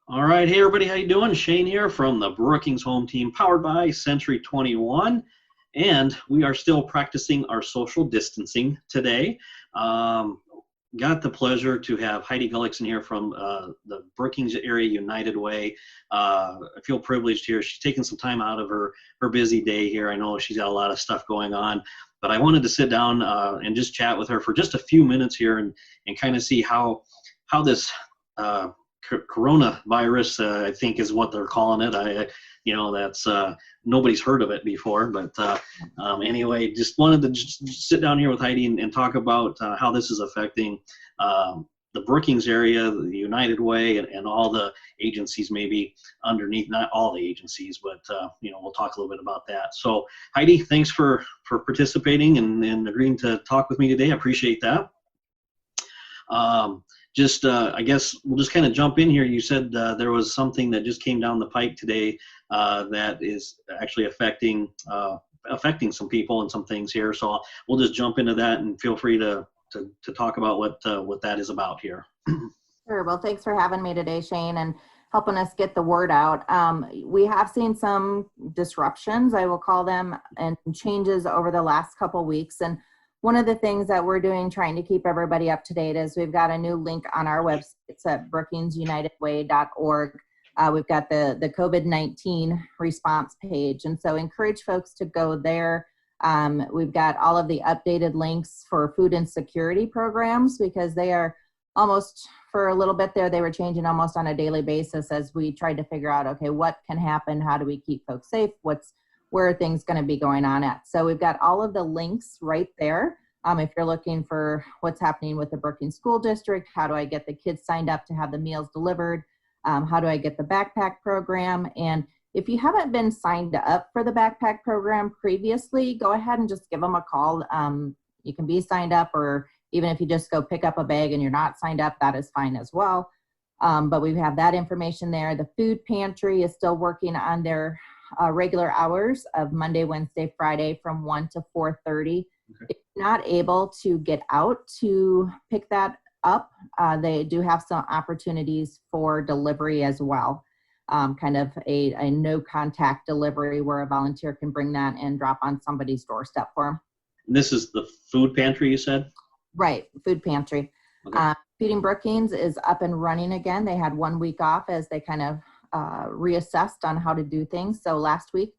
All right, hey everybody, how you doing? Shane here from the Brookings home team, powered by Century 21, and we are still practicing our social distancing today. Got the pleasure to have Heidi in here from the Brookings Area United Way. I feel privileged here. She's taking some time out of her busy day here. I know she's got a lot of stuff going on, but I wanted to sit down and just chat with her for just a few minutes here and kind of see how this coronavirus, I think is what they're calling it. That's nobody's heard of it before, but anyway, just wanted to just sit down here with Heidi and talk about how this is affecting the Brookings area, the United Way, and all the agencies maybe underneath, not all the agencies, but we'll talk a little bit about that. So Heidi, thanks for participating and agreeing to talk with me today. I appreciate that. I guess we'll just kind of jump in here. You said there was something that just came down the pike today that is actually affecting some people and some things here. So we'll just jump into that and feel free to talk about what that is about here. Sure. Well, thanks for having me today, Shane, and helping us get the word out. We have seen some disruptions, I will call them, and changes over the last couple weeks. And one of the things that we're doing, trying to keep everybody up to date, is we've got a new link on our website. It's at brookingsunitedway.org. We've got the COVID-19 response page. And so encourage folks to go there. We've got all of the updated links for food insecurity programs, because they are almost, for a little bit there, they were changing almost on a daily basis as we tried to figure out, okay, what can happen? How do we keep folks safe? Where are things going to be going on at? So we've got all of the links right there. If you're looking for what's happening with the Brookings School District, how do I get the kids signed up to have the meals delivered? How do I get the backpack program? And if you haven't been signed up for the backpack program previously, go ahead and just give them a call. You can be signed up, or even if you just go pick up a bag and you're not signed up, that is fine as well. But we have that information there. The food pantry is still working on their regular hours of Monday, Wednesday, Friday from 1 to 4:30. Okay. If you're not able to get out to pick that up, they do have some opportunities for delivery as well. Kind of a no contact delivery where a volunteer can bring that and drop on somebody's doorstep for them. This is the food pantry, you said? Right, food pantry. Okay. Feeding Brookings is up and running again. They had 1 week off as they kind of reassessed on how to do things. So last week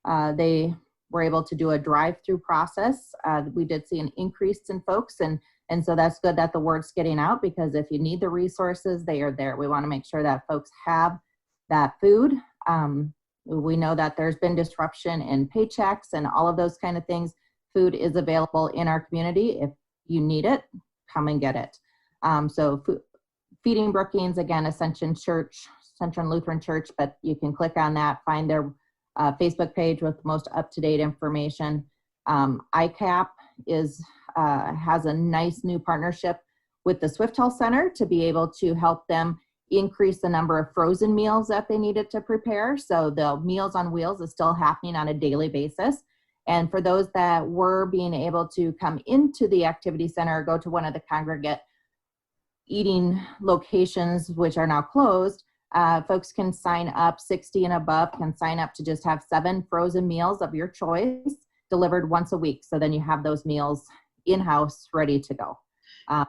they were able to do a drive-through process. We did see an increase in folks, and so that's good that the word's getting out, because if you need the resources, they are there. We want to make sure that folks have that food. We know that there's been disruption in paychecks and all of those kind of things. Food is available in our community. If you need it, come and get it. Feeding Brookings, again, Ascension Lutheran Church, but you can click on that, find their Facebook page with the most up-to-date information. ICAP has a nice new partnership with the Swift Health Center to be able to help them increase the number of frozen meals that they needed to prepare. So the Meals on Wheels is still happening on a daily basis. And for those that were being able to come into the activity center or go to one of the congregate eating locations, which are now closed, folks can sign up, 60 and above can sign up to just have 7 frozen meals of your choice delivered once a week. So then you have those meals in-house ready to go. I'm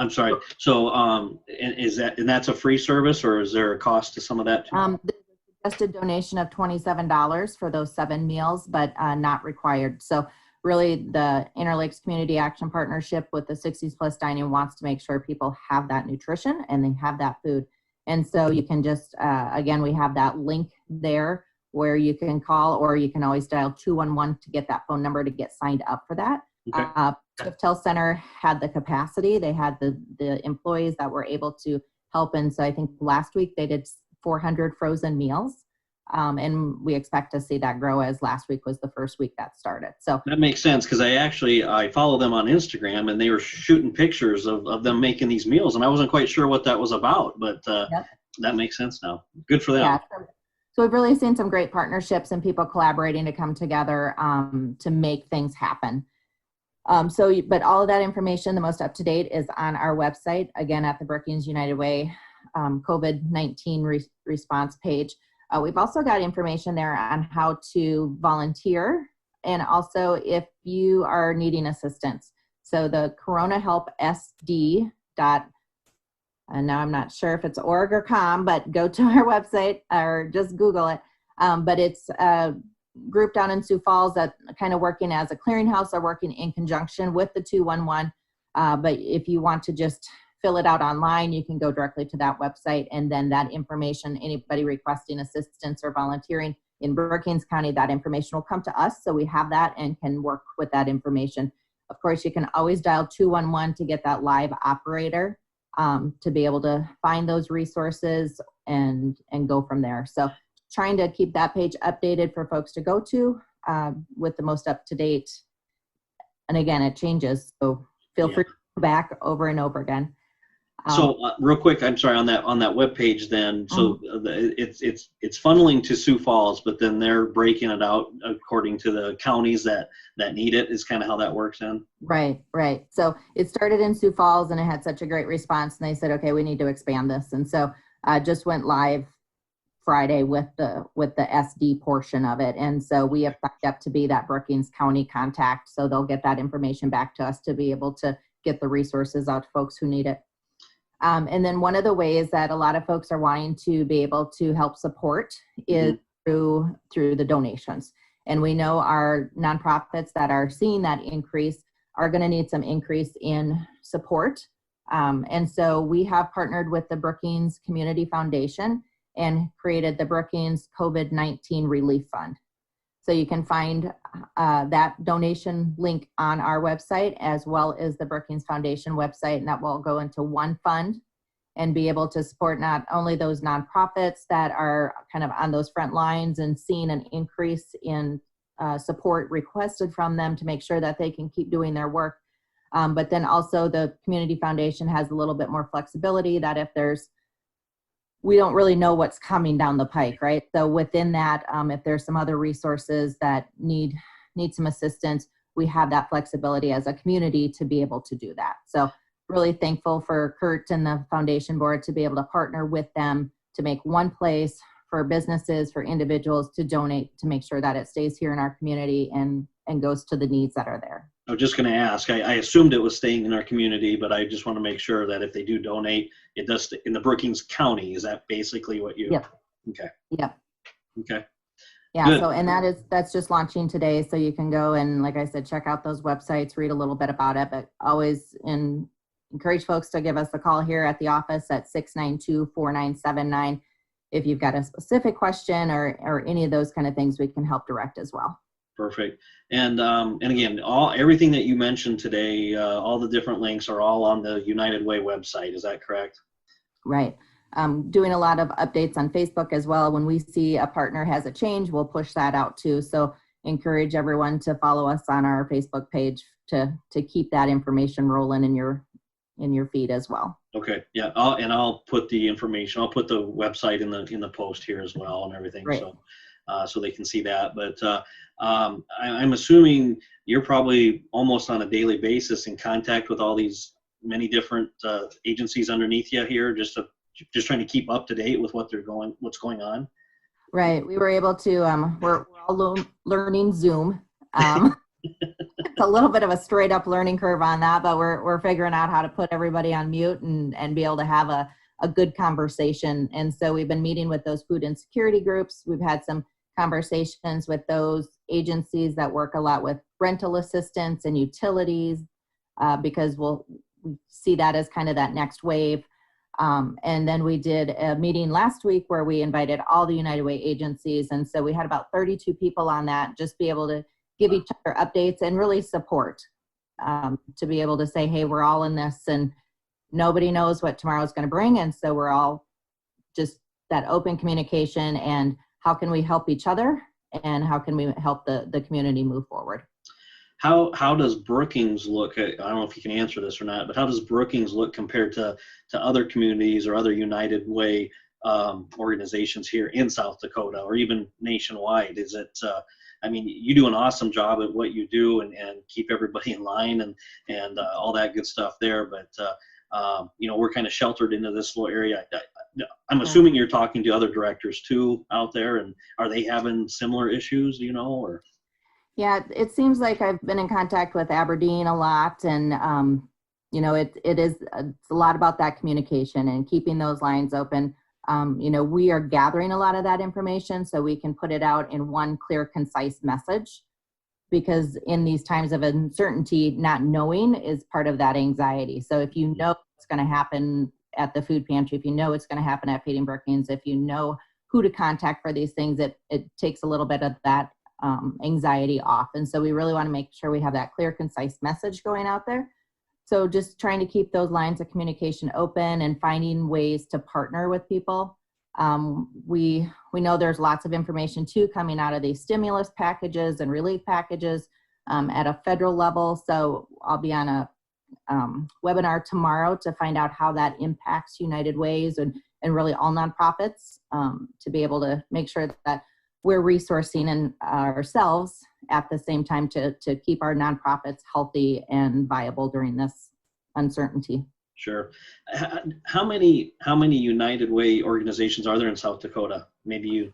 sorry. So and that's a free service, or is there a cost to some of that too? There's a suggested donation of $27 for those 7 meals, but not required. So really the Interlakes Community Action Partnership with the 60s Plus Dining wants to make sure people have that nutrition and they have that food. And so you can just, again, we have that link there where you can call, or you can always dial 211 to get that phone number to get signed up for that. Okay. Swift Health Center had the capacity. They had the employees that were able to help. And so I think last week they did 400 frozen meals. And we expect to see that grow, as last week was the first week that started. So that makes sense, because I follow them on Instagram, and they were shooting pictures of them making these meals, and I wasn't quite sure what that was about, but yep. That makes sense now. Good for them. Yeah. So we've really seen some great partnerships and people collaborating to come together to make things happen. But all of that information, the most up to date, is on our website, again, at the Brookings United Way. COVID-19 response page. We've also got information there on how to volunteer, and also if you are needing assistance. So the Corona Help SD and now I'm not sure if it's org or com, but go to our website or just Google it. But it's a group down in Sioux Falls that kind of working as a clearinghouse or working in conjunction with the 211. But if you want to just fill it out online, you can go directly to that website, and then that information, anybody requesting assistance or volunteering in Brookings County, that information will come to us. So we have that and can work with that information. Of course, you can always dial 211 to get that live operator to be able to find those resources and go from there. So trying to keep that page updated for folks to go to with the most up-to-date. And again, it changes. So feel free to go back over and over again. So real quick, I'm sorry, on that web page then, so it's funneling to Sioux Falls, but then they're breaking it out according to the counties that need it, is kind of how that works then? Right. So it started in Sioux Falls and it had such a great response, and they said, okay, we need to expand this. And so just went live Friday with the SD portion of it. And so we have signed up to be that Brookings County contact. So they'll get that information back to us to be able to get the resources out to folks who need it. And then one of the ways that a lot of folks are wanting to be able to help support is through the donations. And we know our nonprofits that are seeing that increase are going to need some increase in support. And so we have partnered with the Brookings Community Foundation and created the Brookings COVID-19 Relief Fund. So you can find that donation link on our website, as well as the Brookings Foundation website, and that will go into one fund and be able to support not only those nonprofits that are kind of on those front lines and seeing an increase in support requested from them to make sure that they can keep doing their work. But then also the Community Foundation has a little bit more flexibility that if we don't really know what's coming down the pike, right? So within that, if there's some other resources that need some assistance, we have that flexibility as a community to be able to do that. So really thankful for Kurt and the foundation board to be able to partner with them to make one place for businesses, for individuals to donate, to make sure that it stays here in our community and goes to the needs that are there. I was just going to ask, I assumed it was staying in our community, but I just want to make sure that if they do donate, it does stay in the Brookings County. Is that basically what you? Yep. Okay. Yep. Okay. Yeah. Good. So, and that's just launching today. So you can go and, like I said, check out those websites, read a little bit about it, but always encourage folks to give us a call here at the office at 692-4979. If you've got a specific question or any of those kind of things, we can help direct as well. Perfect. And again, everything that you mentioned today, all the different links are all on the United Way website. Is that correct? Right. Doing a lot of updates on Facebook as well. When we see a partner has a change, we'll push that out too. So encourage everyone to follow us on our Facebook page to keep that information rolling in your feed as well. Okay. Yeah. I'll put the information. I'll put the website in the post here as well and everything. Right. So they can see that. But I'm assuming you're probably almost on a daily basis in contact with all these many different agencies underneath you here, just trying to keep up to date with what's going on. Right. We were able to. We're all learning Zoom. It's a little bit of a straight up learning curve on that, but we're figuring out how to put everybody on mute and be able to have a good conversation. And so we've been meeting with those food insecurity groups. We've had some conversations with those agencies that work a lot with rental assistance and utilities, because we see that as kind of that next wave. And then we did a meeting last week where we invited all the United Way agencies. And so we had about 32 people on that, just be able to give each other updates and really support, to be able to say, hey, we're all in this and nobody knows what tomorrow's going to bring. And so we're all just that open communication and how can we help each other and how can we help the community move forward. How does Brookings look at, I don't know if you can answer this or not, but how does Brookings look compared to other communities or other United Way organizations here in South Dakota or even nationwide? Is it, I mean, you do an awesome job at what you do and keep everybody in line and all that good stuff there. But, we're kind of sheltered into this little area. I'm Sure. assuming you're talking to other directors too out there, and are they having similar issues, or? Yeah, it seems like I've been in contact with Aberdeen a lot, and it is it's a lot about that communication and keeping those lines open. We are gathering a lot of that information so we can put it out in one clear, concise message. Because in these times of uncertainty, not knowing is part of that anxiety. So if you know what's going to happen at the food pantry, if you know what's going to happen at Feeding Brookings, if you know who to contact for these things, it takes a little bit of that anxiety off. And so we really want to make sure we have that clear, concise message going out there. So just trying to keep those lines of communication open and finding ways to partner with people. We know there's lots of information too coming out of these stimulus packages and relief packages at a federal level. So I'll be on a webinar tomorrow to find out how that impacts United Ways and really all nonprofits to be able to make sure that we're resourcing and ourselves at the same time to keep our nonprofits healthy and viable during this uncertainty. Sure. How many United Way organizations are there in South Dakota? Maybe you.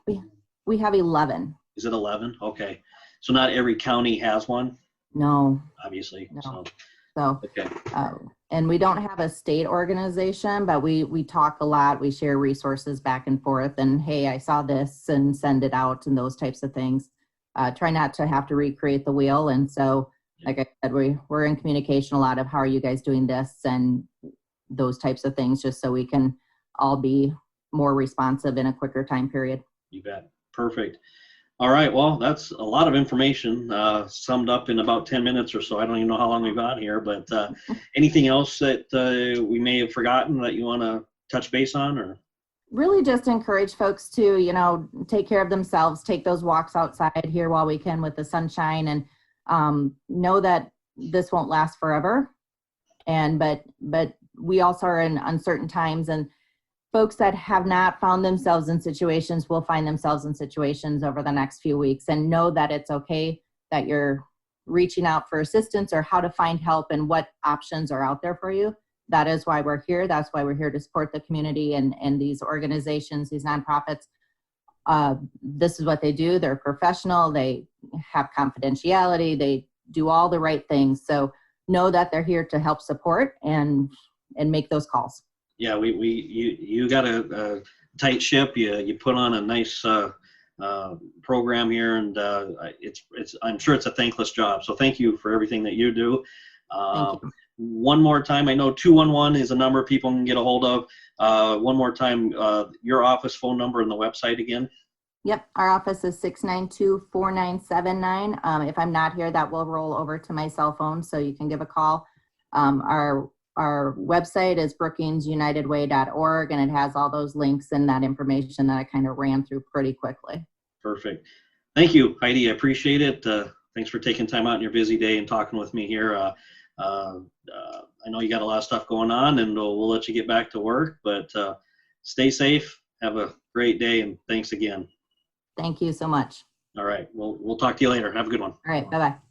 We have 11. Is it 11? Okay. So not every county has one? No. Obviously. No. So okay. And we don't have a state organization, but we talk a lot. We share resources back and forth. And hey, I saw this, and send it out, and those types of things. Try not to have to recreate the wheel. And so, like I said, we're in communication a lot of how are you guys doing this and those types of things, just so we can all be more responsive in a quicker time period. You bet. Perfect. All right. Well, that's a lot of information summed up in about 10 minutes or so. I don't even know how long we've got here, but anything else that we may have forgotten that you want to touch base on? Or really just encourage folks to, take care of themselves, take those walks outside here while we can with the sunshine, and know that this won't last forever. But we also are in uncertain times, and folks that have not found themselves in situations will find themselves in situations over the next few weeks, and know that it's okay that you're reaching out for assistance or how to find help and what options are out there for you. That is why we're here. That's why we're here to support the community and these organizations, these nonprofits. This is what they do. They're professional. They have confidentiality. They do all the right things. So know that they're here to help support and make those calls. Yeah, you got a tight ship. You put on a nice program here, and I'm sure it's a thankless job. So thank you for everything that you do. Thank you. One more time, I know 211 is a number people can get a hold of. One more time, your office phone number and the website again. Yep, our office is 692-4979. If I'm not here, that will roll over to my cell phone, so you can give a call. Our website is brookingsunitedway.org, and it has all those links and that information that I kind of ran through pretty quickly. Perfect. Thank you, Heidi. I appreciate it. Thanks for taking time out in your busy day and talking with me here. I know you got a lot of stuff going on, and we'll let you get back to work, but stay safe. Have a great day, and thanks again. Thank you so much. All right. We'll talk to you later. Have a good one. All right. Bye-bye.